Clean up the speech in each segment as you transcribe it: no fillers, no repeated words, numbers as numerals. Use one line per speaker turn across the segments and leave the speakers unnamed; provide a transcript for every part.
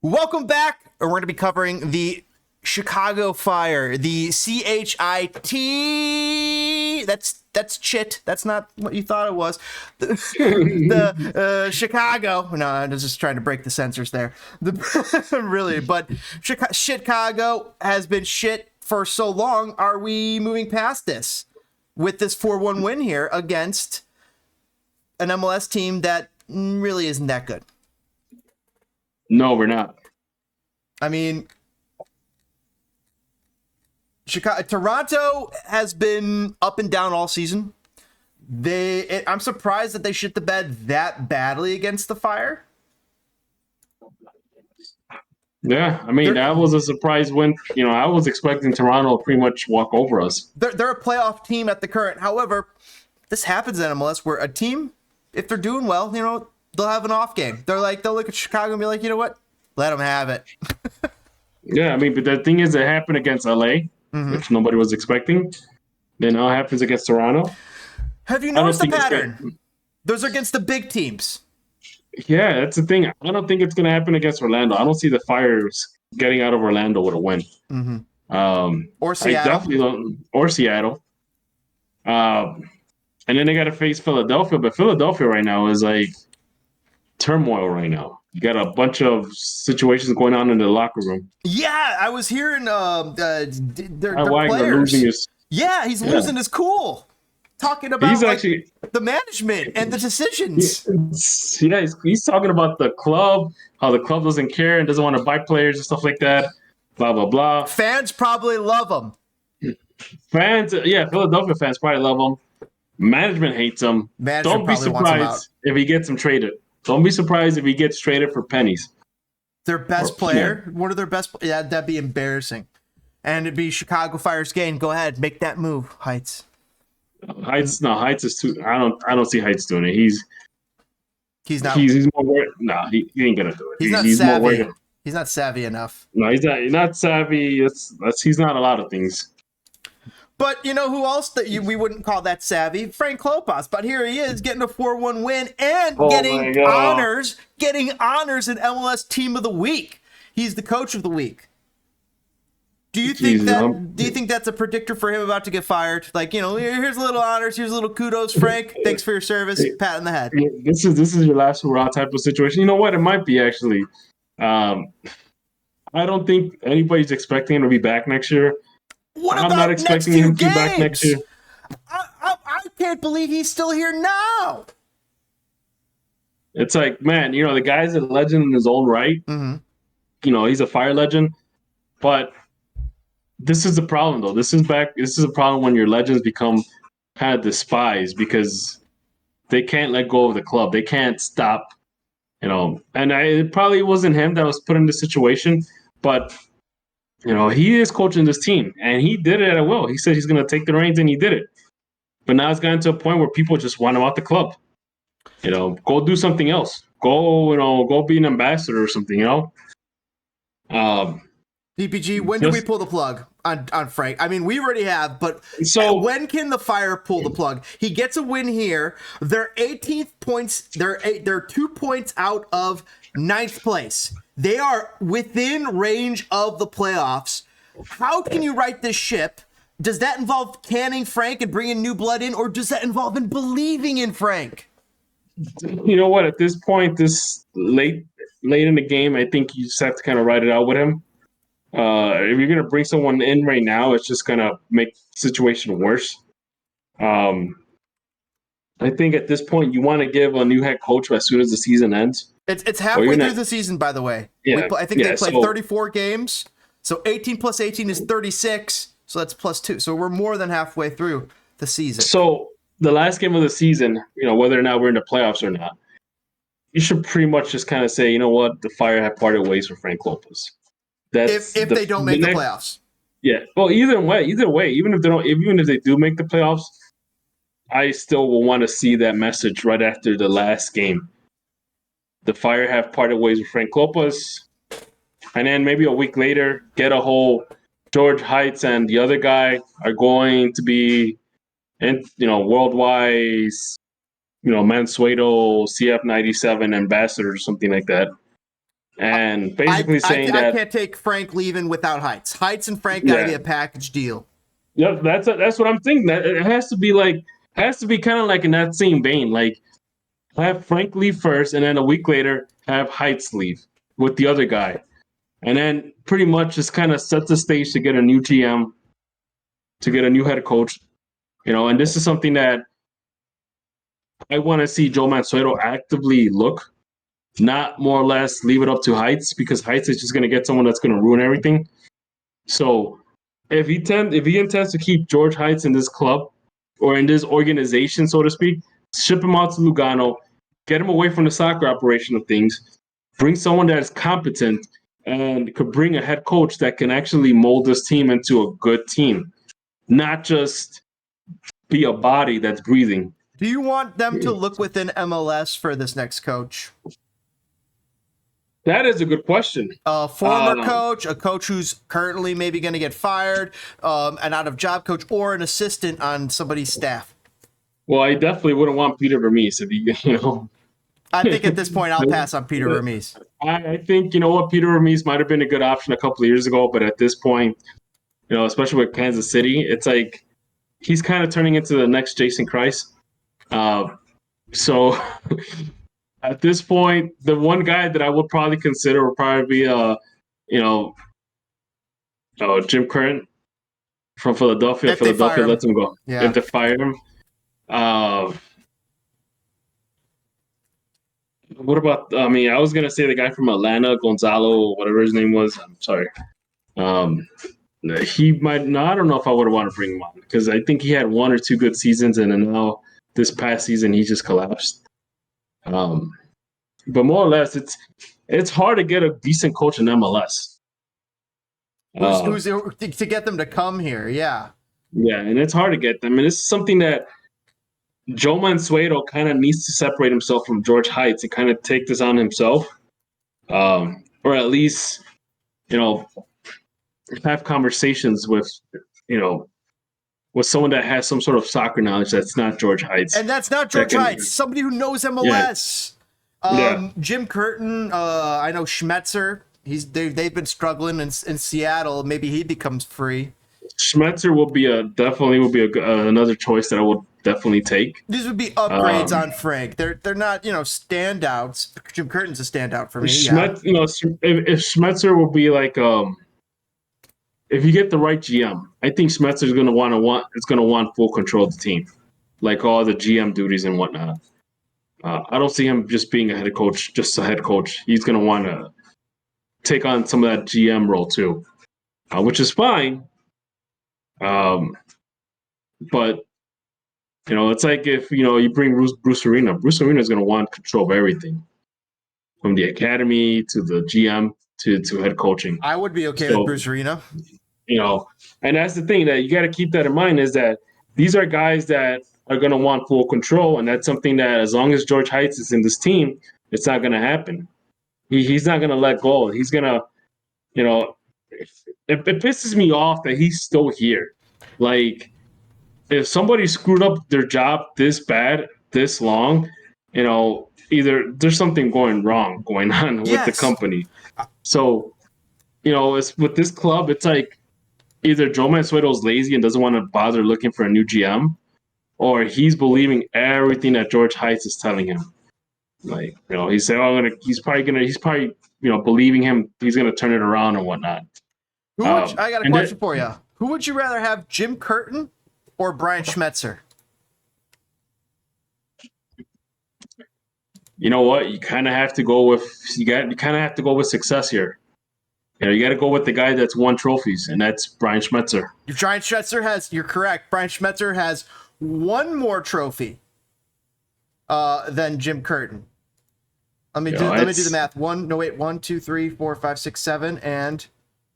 Welcome back. We're going to be covering the Chicago Fire, the CHIT. That's chit. That's not what you thought it was. The Chicago. No, I was just trying to break the censors there. Really, but Chicago has been shit for so long. Are we moving past this with this 4-1 win here against an MLS team that really isn't that good?
No, we're not.
I mean, Toronto has been up and down all season. I'm surprised that they shit the bed that badly against the Fire.
Yeah, I mean, that was a surprise win. I was expecting Toronto to pretty much walk over us.
They're a playoff team at the current. However, this happens in MLS where a team, if they're doing well, they'll have an off game. They'll look at Chicago and be like, you know what? Let them have it.
Yeah, I mean, but the thing is, it happened against LA, which nobody was expecting. Then now it happens against Toronto.
Have you noticed the pattern? Those are against the big teams.
Yeah, that's the thing. I don't think it's going to happen against Orlando. I don't see the Fires getting out of Orlando with a win.
Or Seattle.
I definitely don't. Or Seattle. And then they got to face Philadelphia, but Philadelphia right now is like turmoil right now. You got a bunch of situations going on in the locker room.
Yeah, I was hearing their
players.
He's losing his cool. Talking about the management and the decisions.
He's talking about the club, how the club doesn't care and doesn't want to buy players and stuff like that. Blah, blah, blah.
Fans probably love him.
Philadelphia fans probably love him. Management hates him. Don't be surprised if he gets him traded. Don't be surprised if he gets traded for pennies.
Their best player? One of their best? Yeah, that'd be embarrassing. And it'd be Chicago Fire's game. Go ahead, make that move, Heights.
Heights is too. I don't see Heights doing it. He's not. He's more worried. No, he ain't gonna do it.
He's not savvy. He's not savvy enough.
No, he's not savvy. He's not a lot of things.
But you know who else that we wouldn't call that savvy? Frank Klopas. But here he is getting a 4-1 win and getting honors in MLS Team of the Week. He's the Coach of the Week. Do you think that's a predictor for him about to get fired? Like, here's a little honors, here's a little kudos, Frank. Thanks for your service. Pat on the head.
This is your last hurrah type of situation. You know what? It might be actually. I don't think anybody's expecting him to be back next year.
I'm not expecting him to be back next year. I can't believe he's still here now.
It's like, man, the guy's a legend in his own right. He's a Fire legend, but this is the problem, though. This is a problem when your legends become kind of despised because they can't let go of the club. They can't stop, And it probably wasn't him that was put in this situation, but he is coaching this team, and he did it at will. He said he's going to take the reins, and he did it. But now it's gotten to a point where people just want him out the club. Go do something else. Go be an ambassador or something.
DPG, when do we pull the plug on Frank? I mean, we already have, but when can the Fire pull the plug? He gets a win here. They're 18th points. They're 2 points out of 9th place. They are within range of the playoffs. How can you right this ship? Does that involve canning Frank and bringing new blood in, or does that involve in believing in Frank?
You know what? At this point, this late in the game, I think you just have to kind of ride it out with him. If you're going to bring someone in right now, it's just going to make the situation worse. I think at this point, you want to give a new head coach as soon as the season ends.
It's halfway through the season, by the way.
Yeah,
I think they played 34 games. So 18 plus 18 is 36. So that's plus 2. So we're more than halfway through the season.
So the last game of the season, whether or not we're in the playoffs or not, you should pretty much just kind of say, you know what, the Fire have parted ways with Frank Klopas.
If they don't make the playoffs.
Yeah. Well, either way, even if they do make the playoffs, I still will want to see that message right after the last game. The Fire have parted ways with Frank Klopas, and then maybe a week later, get a whole George Heights and the other guy are going to be, worldwide, Mansueto CF97 ambassador or something like that. and basically saying that
I can't take Frank leaving without Heights. Heights and Frank got to be a package deal.
Yep, that's what I'm thinking. That it has to be kind of like in that same vein. Like have Frank leave first, and then a week later have Heights leave with the other guy, and then pretty much just kind of set the stage to get a new GM, to get a new head coach. And this is something that I want to see Joe Mansueto actively look, not more or less leave it up to Heights, because Heights is just going to get someone that's going to ruin everything. So if he intends to keep George Heights in this club or in this organization, so to speak, ship him out to Lugano, get him away from the soccer operation of things, bring someone that is competent and could bring a head coach that can actually mold this team into a good team, not just be a body that's breathing.
Do you want them to look within MLS for this next coach?
That is a good question.
A former coach, a coach who's currently maybe going to get fired, an out-of-job coach, or an assistant on somebody's staff.
Well, I definitely wouldn't want Peter Vermees if
I think at this point I'll pass on Peter Vermees.
I think, Peter Vermees might have been a good option a couple of years ago, but at this point, especially with Kansas City, it's like he's kind of turning into the next Jason Kreis. So at this point, the one guy that I would probably consider would probably be, Jim Curtin from Philadelphia. Philadelphia lets him go.
Yeah.
If they fire him. What about, I was going to say the guy from Atlanta, Gonzalo, whatever his name was. I'm sorry. He might, no, I don't know if I would want to bring him on, because I think he had one or two good seasons, and then now this past season he just collapsed. But more or less, it's hard to get a decent coach in MLS.
Who's to get them to come here? Yeah.
Yeah, and it's hard to get them, and it's something that Joe Mansueto kind of needs to separate himself from George Heights and kind of take this on himself, or at least, have conversations with someone that has some sort of soccer knowledge that's not George Heights.
And that's not George Heights. Somebody who knows MLS. Yeah. Jim Curtin, I know Schmetzer. They've been struggling in Seattle. Maybe he becomes free.
Schmetzer will be another choice that I would definitely take.
These would be upgrades on Frank. They're not standouts. Jim Curtin's a standout for me.
If Schmetzer will be like if you get the right GM, I think Schmetzer's going to want full control of the team, like all the GM duties and whatnot. I don't see him just being a head coach, just a head coach. He's going to want to take on some of that GM role too, which is fine. But it's like if you bring Bruce Arena. Bruce Arena is going to want control of everything, from the academy to the GM to head coaching.
I would be okay with Bruce Arena.
And that's the thing that you got to keep that in mind, is that these are guys that are going to want full control, and that's something that as long as George Heights is in this team, it's not going to happen. He's not going to let go. He's going to, it pisses me off that he's still here. Like, if somebody screwed up their job this bad, this long, either there's something going on with the company. So, it's with this club, it's like either Joe Mansueto's lazy and doesn't want to bother looking for a new GM, or he's believing everything that George Heights is telling him. Like, he's saying, he's probably believing him. He's going to turn it around and whatnot.
I got a question for you. Who would you rather have, Jim Curtin or Brian Schmetzer?
You know what? You kind of have to go with success here. You got to go with the guy that's won trophies, and that's Brian Schmetzer.
You're correct. Brian Schmetzer has one more trophy than Jim Curtin. Let me do the math. 1, 2, 3, 4, 5, 6, 7, and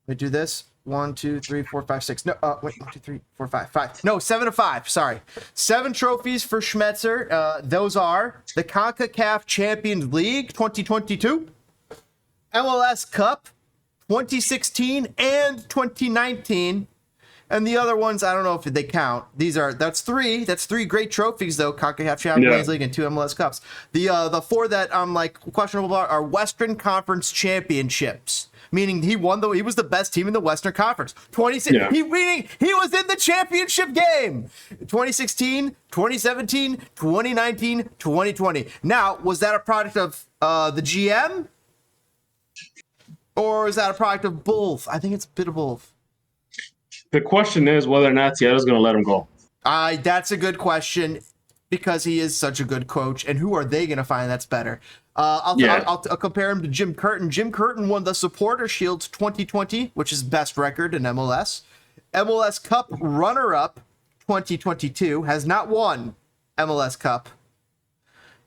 let me do this. 1, 2, 3, 4, 5, 6. No, wait, 1, 2, 3, 4, 5, 5. No, 7 of 5. Sorry, 7 trophies for Schmetzer. Those are the CONCACAF Champions League 2022, MLS Cup 2016 and 2019, And the other ones, I don't know if they count. That's three great trophies though. CONCACAF Champions League and 2 MLS Cups. The 4 that I'm like questionable about are Western Conference championships. Meaning he was the best team in the Western Conference. Meaning he was in the championship game. 2016, 2017, 2019, 2020. Now, was that a product of the GM? Or is that a product of both? I think it's a bit of both.
The question is whether or not Seattle's going to let him go.
That's a good question because he is such a good coach. And who are they going to find that's better? I'll compare him to Jim Curtin. Jim Curtin won the Supporter Shield 2020, which is best record in MLS. MLS Cup runner-up 2022, has not won MLS Cup.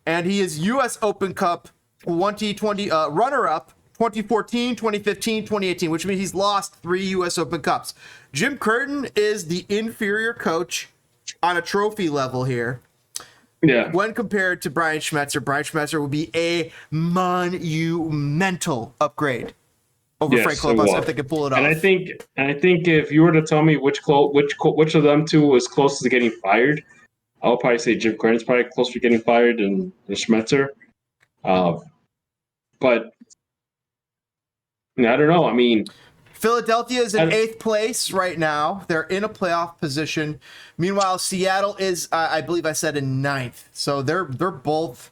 And he is U.S. Open Cup 2020 runner-up 2014, 2015, 2018, which means he's lost 3 U.S. Open Cups. Jim Curtin is the inferior coach on a trophy level here.
Yeah.
When compared to Brian Schmetzer, Brian Schmetzer would be a monumental upgrade over Frank Klopas if they could pull it off.
And I think if you were to tell me which of them two was closest to getting fired, I would probably say Jim Curtin's probably closer to getting fired than Schmetzer. But I don't know. I mean,
Philadelphia is in 8th place right now. They're in a playoff position. Meanwhile, Seattle is, I believe I said, in 9th. So they're both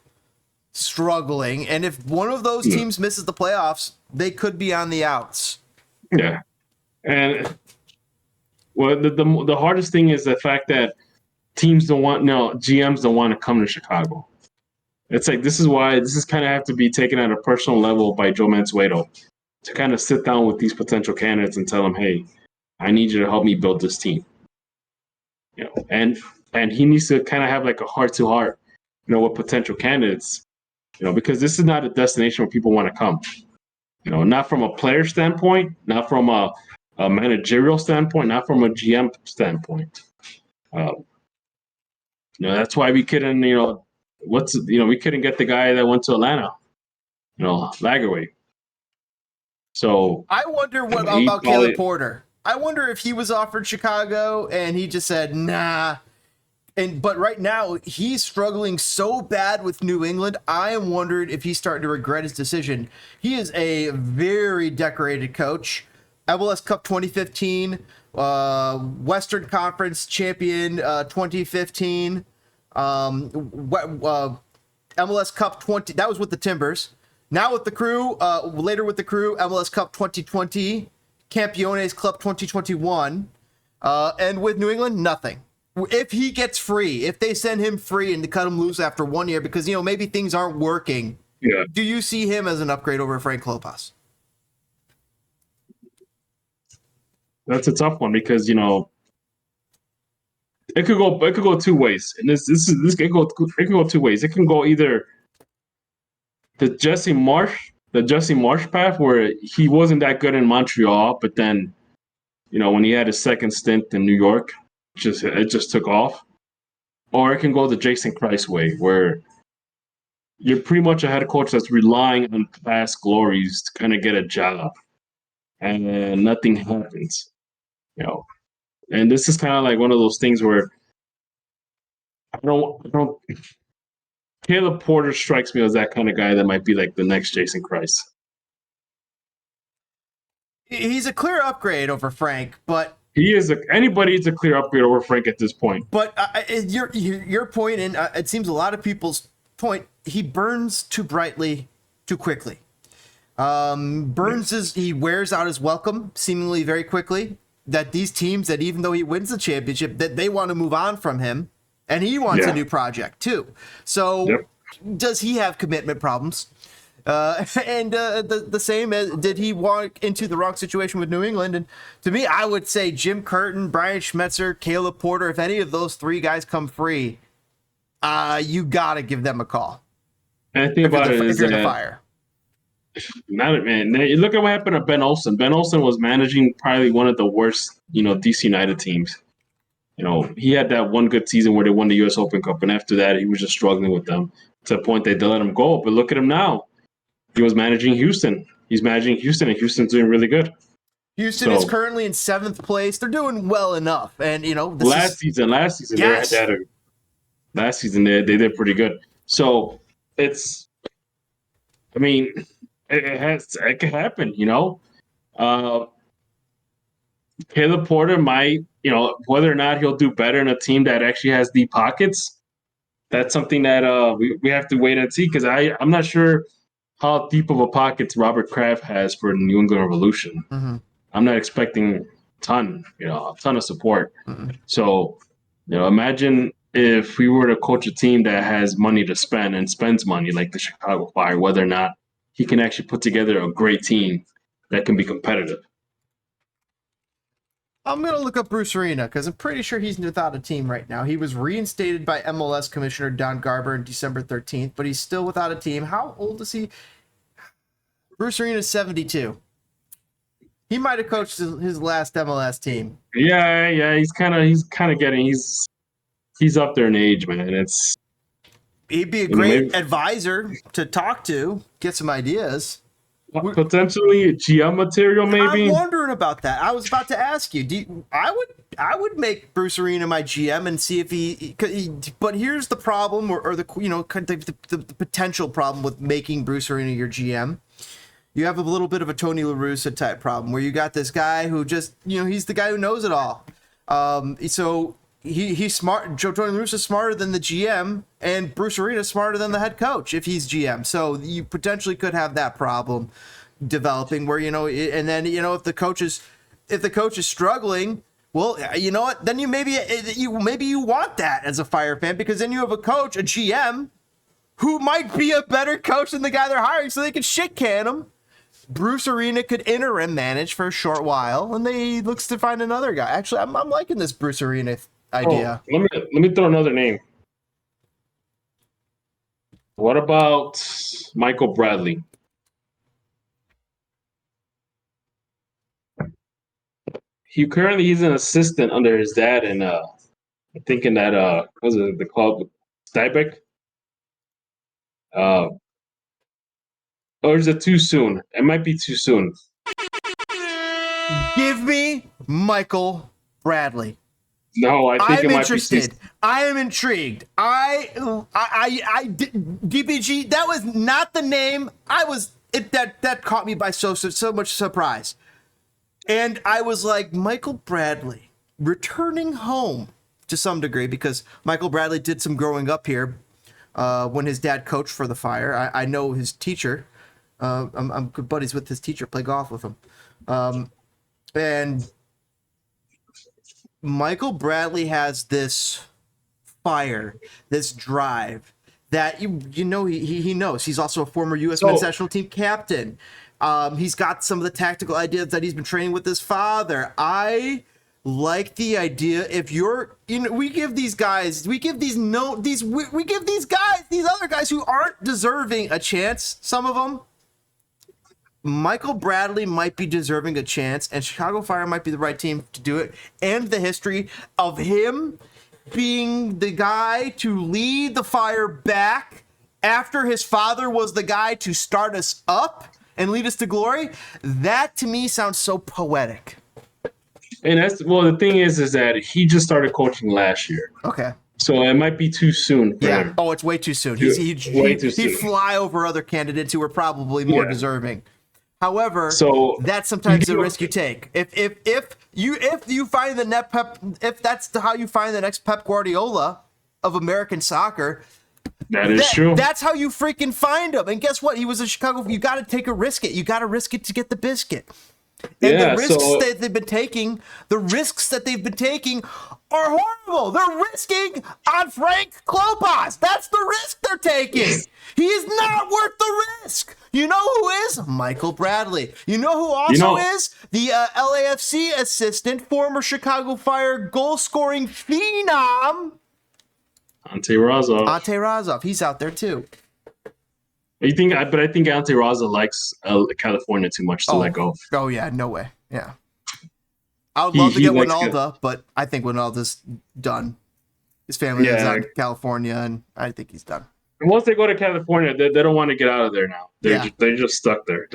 struggling. And if one of those teams misses the playoffs, they could be on the outs.
Yeah. And well, the hardest thing is the fact that GMs don't want to come to Chicago. It's like this is kind of have to be taken at a personal level by Joe Mansueto to kind of sit down with these potential candidates and tell them, hey, I need you to help me build this team. And he needs to kind of have like a heart-to-heart, with potential candidates, because this is not a destination where people want to come. Not from a player standpoint, not from a managerial standpoint, not from a GM standpoint. That's why we couldn't, we couldn't get the guy that went to Atlanta, Lagerway. So
I wonder about Caleb Porter. I wonder if he was offered Chicago and he just said nah. But right now he's struggling so bad with New England. I am wondering if he's starting to regret his decision. He is a very decorated coach. MLS Cup 2015, Western Conference champion 2015, MLS Cup 20. That was with the Timbers. Now with the Crew, later with the Crew, MLS Cup 2020, Campeones Club 2021, and with New England, nothing. If he gets free, if they send him free and to cut him loose after 1 year because, maybe things aren't working, do you see him as an upgrade over Frank Klopas?
That's a tough one because, it could go 2 ways. And this could go 2 ways. It can go either the Jesse Marsh path where he wasn't that good in Montreal, but then, when he had his second stint in New York, it just took off. Or it can go the Jason Kreis way where you're pretty much a head coach that's relying on past glories to kind of get a job and nothing happens, And this is kind of like one of those things where I don't Caleb Porter strikes me as that kind of guy that might be like the next Jason Kreis.
He's a clear upgrade over Frank, but
anybody's a clear upgrade over Frank at this point.
But your point, and it seems a lot of people's point, he burns too brightly, too quickly. He wears out his welcome seemingly very quickly. That these teams that even though he wins the championship, that they want to move on from him. And he wants a new project, too. So does he have commitment problems? And the same as did he walk into the wrong situation with New England? And to me, I would say Jim Curtin, Brian Schmetzer, Caleb Porter, if any of those 3 guys come free, you got to give them a call.
And I think about it is
that fire.
Man, look at what happened to Ben Olsen. Ben Olsen was managing probably one of the worst, DC United teams. He had that one good season where they won the U.S. Open Cup, and after that, he was just struggling with them to the point they let him go. But look at him now. He was managing Houston. He's managing Houston, and Houston's doing really good.
Houston is currently in 7th place. They're doing well enough, and
last season, yes. Last season they did pretty good. So it's, I mean, it can happen, Caleb Porter might, whether or not he'll do better in a team that actually has deep pockets. That's something that we have to wait and see, because I'm not sure how deep of a pockets Robert Kraft has for the New England Revolution.
Mm-hmm.
I'm not expecting a ton of support. Mm-hmm. So, imagine if we were to coach a team that has money to spend and spends money like the Chicago Fire, whether or not he can actually put together a great team that can be competitive.
I'm going to look up Bruce Arena because I'm pretty sure he's without a team right now. He was reinstated by MLS Commissioner Don Garber on December 13th, but he's still without a team. How old is he? Bruce Arena is 72. He might have coached his last MLS team.
Yeah, he's kind of getting he's up there in age, man.
He'd be a great advisor to talk to, get some ideas.
Potentially GM material, maybe.
I'm wondering about that. I was about to ask you. I would make Bruce Arena my GM and see if he. But here's the problem, or the the potential problem with making Bruce Arena your GM. You have a little bit of a Tony La Russa type problem where you got this guy who just he's the guy who knows it all. So he's smart. Tony La Russa is smarter than the GM, and Bruce Arena is smarter than the head coach if he's GM. So you potentially could have that problem developing where and then if the coach is struggling, well, you know what? Then maybe you want that as a Fire fan, because then you have a coach, a GM, who might be a better coach than the guy they're hiring, so they can shit can him. Bruce Arena could interim manage for a short while, and he looks to find another guy. Actually, I'm liking this Bruce Arena idea.
Oh, let me throw another name. What about Michael Bradley? He's an assistant under his dad, and I'm thinking that was it the club Stuybeck? Or is it too soon? It might be too soon.
Give me Michael Bradley.
No, I think
I'm interested. I am intrigued. DPG. That was not the name. That caught me by so much surprise, and I was like, Michael Bradley returning home to some degree, because Michael Bradley did some growing up here when his dad coached for the Fire. I know his teacher. I'm good buddies with his teacher. Play golf with him, and Michael Bradley has this fire, this drive that he knows. He's also a former U.S. men's national team captain. He's got some of the tactical ideas that he's been training with his father. I like the idea. If we give these guys, these other guys who aren't deserving a chance. Some of them. Michael Bradley might be deserving a chance, and Chicago Fire might be the right team to do it. And the history of him being the guy to lead the Fire back after his father was the guy to start us up and lead us to glory, that to me sounds so poetic.
And the thing is that he just started coaching last year. Okay. So it might be too soon for him.
Oh, it's way too soon. He'd fly over other candidates who were probably more deserving. However, that's sometimes the risk you take. If you find the net Pep, if that's how you find the next Pep Guardiola of American soccer,
that is true.
That's how you freaking find him. And guess what? He was in Chicago. You got to take a risk. You got to risk it to get the biscuit. And the risks that they've been taking are horrible. They're risking on Frank Klopas. That's the risk they're taking. He is not worth the risk. You know who is? Michael Bradley. You know who also is? The LAFC assistant, former Chicago Fire goal-scoring phenom,
Ante
Razov. He's out there too.
I think Ante Razov likes California too much to let go.
Oh yeah, no way. Yeah, I would love to get Winalda, but I think Winalda's done. His family is out in California, and I think he's done.
And once they go to California, they don't want to get out of there now. They're just stuck there.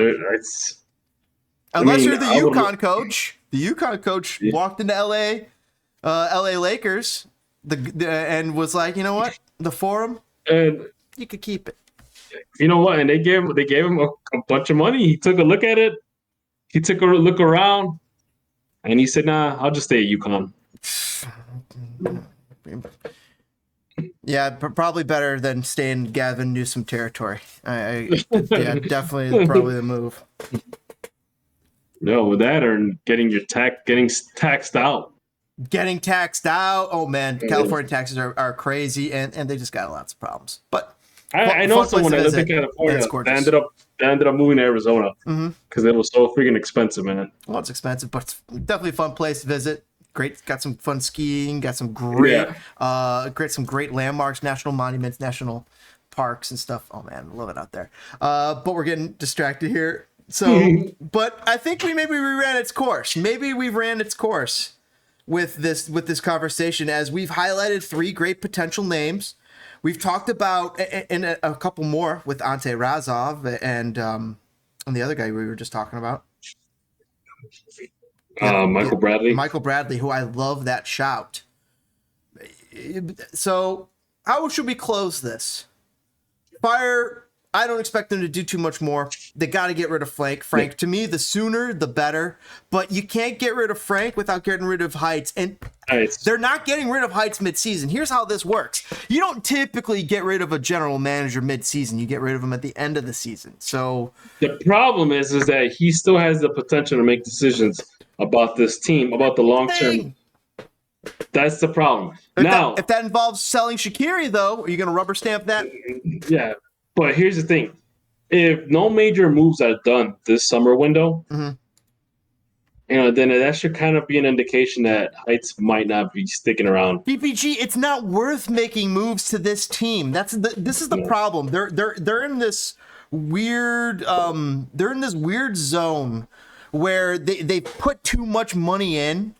Unless you're the UConn coach. The UConn coach walked into LA Lakers and was like, you know what? The Forum,
and
you could keep it.
You know what? And they gave him a bunch of money. He took a look at it. He took a look around, and he said, "Nah, I'll just stay at UConn."
Yeah, probably better than staying in Gavin Newsom territory. Yeah, definitely probably the move.
No, with that or getting taxed out.
Getting taxed out. Oh man, California taxes are crazy, and they just got lots of problems. But
I know someone that lived in California that ended up moving to Arizona because it was so freaking expensive, man.
Well, it's expensive, but it's definitely a fun place to visit. Great, got some fun skiing, got some great, some great landmarks, national monuments, national parks and stuff. Oh man, I love it out there. But we're getting distracted here. So, but I think maybe we ran its course. Maybe we ran its course with this conversation, as we've highlighted 3 great potential names. We've talked about and a couple more with Ante Razov and the other guy we were just talking about.
Michael Bradley.
Michael Bradley, who I love that shout. So, how should we close this? Fire, I don't expect them to do too much more. They got to get rid of Frank. Frank, to me, the sooner the better. But you can't get rid of Frank without getting rid of Heights. And they're not getting rid of Heights midseason. Here's how this works. You don't typically get rid of a general manager midseason. You get rid of him at the end of the season. So
the problem is that he still has the potential to make decisions about this team, about the long term. That's the problem.
If that involves selling Shaqiri, though, are you going to rubber stamp that?
Yeah. But here's the thing. If no major moves are done this summer window, then that should kind of be an indication that Heights might not be sticking around.
PPG, it's not worth making moves to this team. This is the problem. They're in this weird zone where they put too much money in.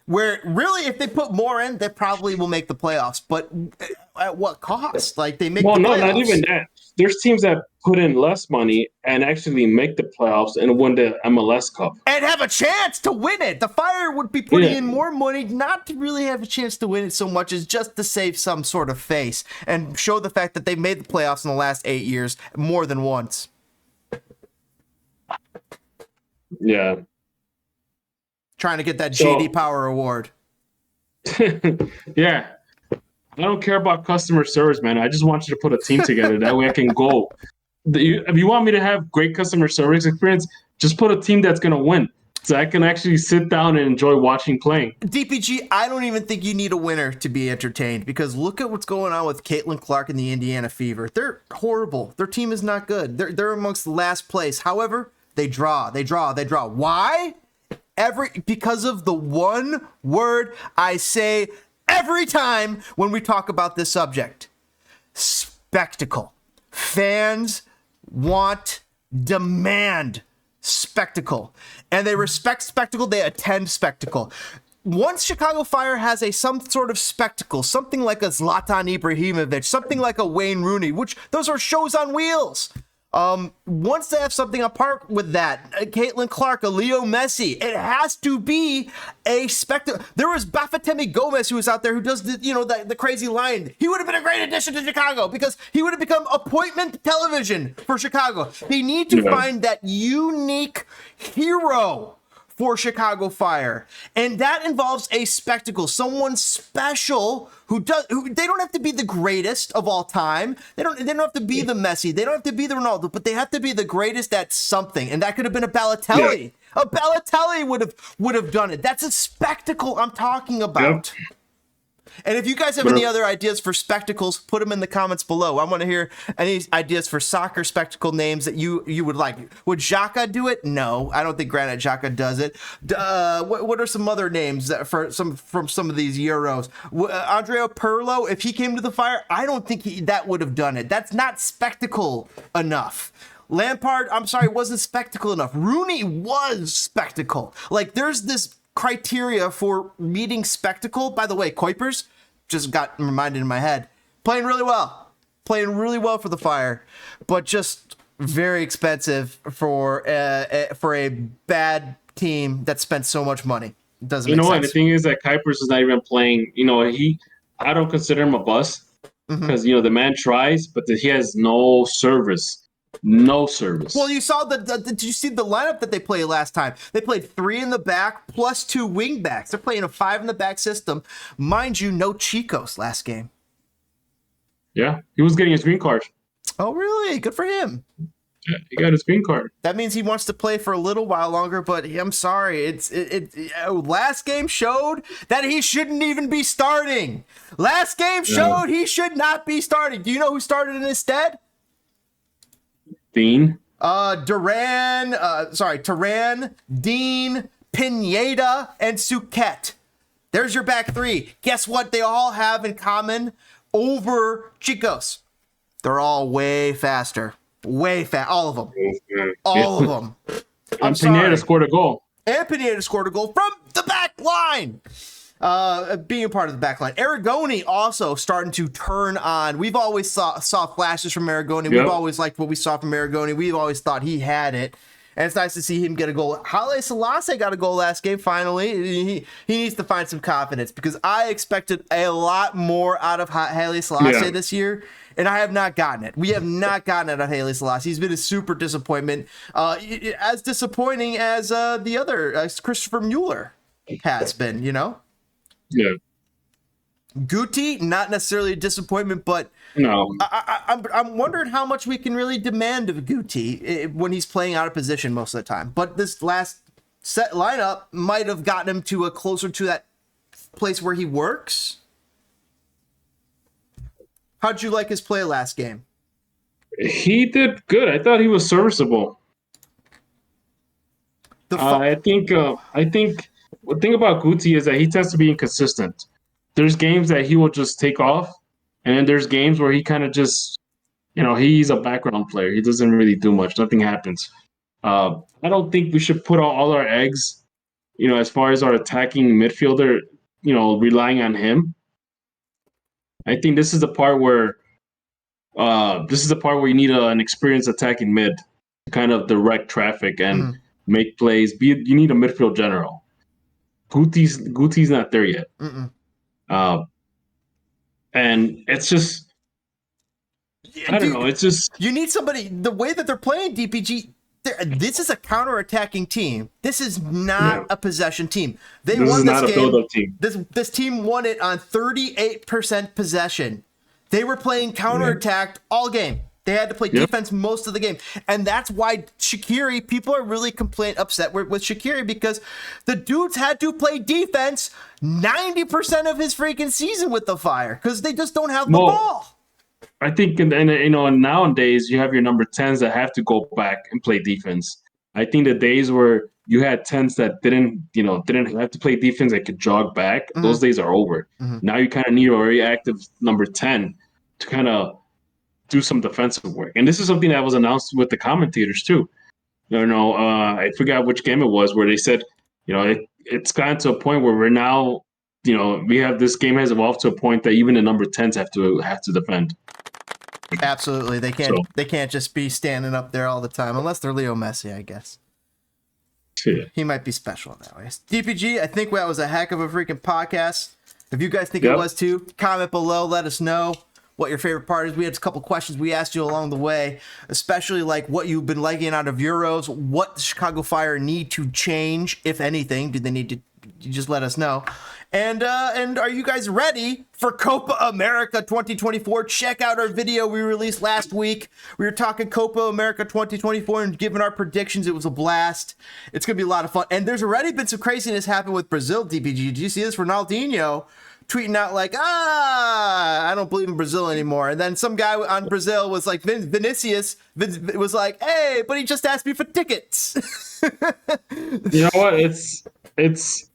Where really, if they put more in, they probably will make the playoffs. But at what cost? Like they make. Well, no,
not even that. There's teams that put in less money and actually make the playoffs and win the MLS Cup
and have a chance to win it. The Fire would be putting in more money not to really have a chance to win it so much as just to save some sort of face and show the fact that they've made the playoffs in the last 8 years more than once.
Yeah.
Trying to get that JD Power award.
Yeah. I don't care about customer service, man. I just want you to put a team together. That way I can go. If you want me to have great customer service experience, just put a team that's going to win. So I can actually sit down and enjoy watching playing.
DPG, I don't even think you need a winner to be entertained, because look at what's going on with Caitlin Clark and the Indiana Fever. They're horrible. Their team is not good. They're amongst the last place. However, they draw. Why? Because of the one word I say every time when we talk about this subject: spectacle. Fans demand spectacle, and they respect spectacle. They attend spectacle. Once Chicago Fire has some sort of spectacle, something like a Zlatan Ibrahimovic, something like a Wayne Rooney, which those are shows on wheels. Once they have something apart with that, Caitlin Clark, a Leo Messi, it has to be a spectacle. There was Bafétimbi Gomez who was out there who does the crazy line. He would have been a great addition to Chicago because he would have become appointment television for Chicago. They need to find that unique hero for Chicago Fire, and that involves a spectacle, someone special who they don't have to be the greatest of all time. They don't have to be the Messi. They don't have to be the Ronaldo, but they have to be the greatest at something, and that could have been a Balotelli. Yeah. A Balotelli would have done it. That's a spectacle I'm talking about. Yep. And if you guys have any other ideas for spectacles, put them in the comments below. I want to hear any ideas for soccer spectacle names that you would like. Would Xhaka do it? No, I don't think Granit Xhaka does it. What are some other names from some of these Euros? Andrea Pirlo, if he came to the Fire, I don't think that would have done it. That's not spectacle enough. Lampard, I'm sorry, wasn't spectacle enough. Rooney was spectacle. Like, there's this criteria for meeting spectacle. By the way, Kuipers just got reminded in my head, playing really well for the Fire, but just Very expensive for a bad team that spent so much money. It doesn't make sense.
And the thing is that Kuipers is not even playing. I don't consider him a bust because the man tries, but he has no service. No service.
Well, you saw did you see the lineup that they played last time? They played 3 in the back plus 2 wing backs. They're playing a 5 in the back system. Mind you, no Chicos last game.
Yeah, he was getting his green card.
Oh, really? Good for him.
Yeah, he got his green card.
That means he wants to play for a little while longer, but I'm sorry. Last game showed that he shouldn't even be starting. Last game showed he should not be starting. Do you know who started instead?
Dean.
Turan, Dean, Pineda, and Suquet. There's your back 3. Guess what they all have in common over Chicos? They're all way faster. Way fast. All of them. All of them.
And Pineda scored a goal.
And Pineda scored a goal from the back line. Being a part of the back line. Aragoni also starting to turn on. We've always saw flashes from Aragoni. Yep. We've always liked what we saw from Aragoni. We've always thought he had it. And it's nice to see him get a goal. Haile Selassie got a goal last game, finally. He needs to find some confidence because I expected a lot more out of Haile Selassie this year, and I have not gotten it. We have not gotten it out of Haile Selassie. He's been a super disappointment. As disappointing as the other, Christopher Mueller has been,
Yeah.
Guti, not necessarily a disappointment, but
no.
I'm wondering how much we can really demand of Guti when he's playing out of position most of the time. But this last set lineup might have gotten him to closer to that place where he works. How'd you like his play last game?
He did good. I thought he was serviceable. I think the thing about Guti is that he tends to be inconsistent. There's games that he will just take off, and then there's games where he kind of just, he's a background player. He doesn't really do much. Nothing happens. I don't think we should put all our eggs, as far as our attacking midfielder, relying on him. I think this is the part where you need an experienced attacking mid to kind of direct traffic and make plays. You need a midfield general. Guti's not there yet. And it's just, I don't know. It's just,
you need somebody. The way that they're playing DPG, this is a counter-attacking team. This is not a possession team. This won this game. A team. This team won it on 38% possession. They were playing counter-attack all game. They had to play defense most of the game. And that's why Shaqiri, people are really upset with Shaqiri because the dudes had to play defense 90% of his freaking season with the Fire because they just don't have the ball.
I think, and nowadays you have your number 10s that have to go back and play defense. I think the days where you had 10s that didn't have to play defense, that could jog back, those days are over. Now you kind of need a very active number 10 to kind of do some defensive work. And this is something that was announced with the commentators too. I forgot which game it was where they said, it's gotten to a point where we're now, this game has evolved to a point that even the number 10s have to defend.
Absolutely. They can't just be standing up there all the time unless they're Leo Messi, I guess. Yeah. He might be special in that way. DPG, I think that was a heck of a freaking podcast. If you guys think it was too, comment below, let us know what your favorite part is. We had a couple questions we asked you along the way, especially like what you've been liking out of Euros, what the Chicago Fire need to change, if anything. Do they need to just let us know? And are you guys ready for Copa America 2024? Check out our video we released last week. We were talking Copa America 2024 and giving our predictions. It was a blast. It's going to be a lot of fun. And there's already been some craziness happen with Brazil, DPG. Did you see this? Ronaldinho tweeting out like, I don't believe in Brazil anymore. And then some guy on Brazil was like, Vinicius was like, hey, but he just asked me for tickets.
You know what? It's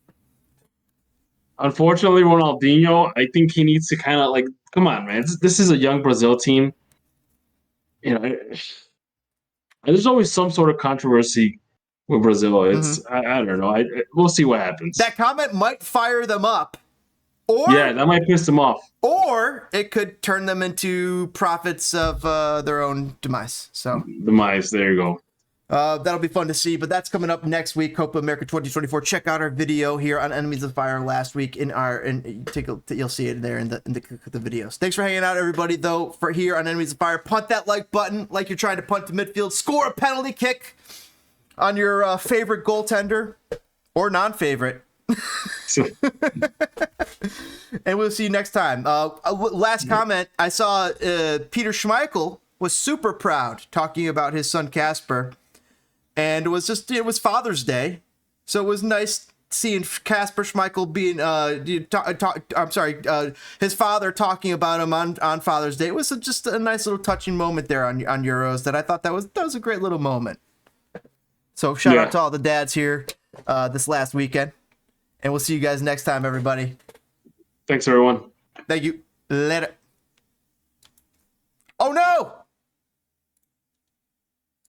unfortunately Ronaldinho. I think he needs to kind of like, come on, man. This is a young Brazil team. There's always some sort of controversy with Brazil. It's I don't know. We'll see what happens.
That comment might fire them up.
Yeah, that might piss them off.
Or it could turn them into prophets of their own demise. So
demise. There you go.
That'll be fun to see, but that's coming up next week. Copa America 2024. Check out our video here on Enemies of Fire last week you'll see it there in the videos. Thanks for hanging out, everybody. Though for here on Enemies of Fire, punt that like button like you're trying to punt to midfield. Score a penalty kick on your favorite goaltender or non-favorite. And we'll see you next time. Last comment: I saw Peter Schmeichel was super proud talking about his son Casper. And it was Father's Day, so it was nice seeing Casper Schmeichel being his father talking about him on Father's Day. It was just a nice little touching moment there on Euros that I thought that was a great little moment. So shout out to all the dads here this last weekend, and we'll see you guys next time, everybody.
Thanks, everyone.
Thank you. Later. Oh no!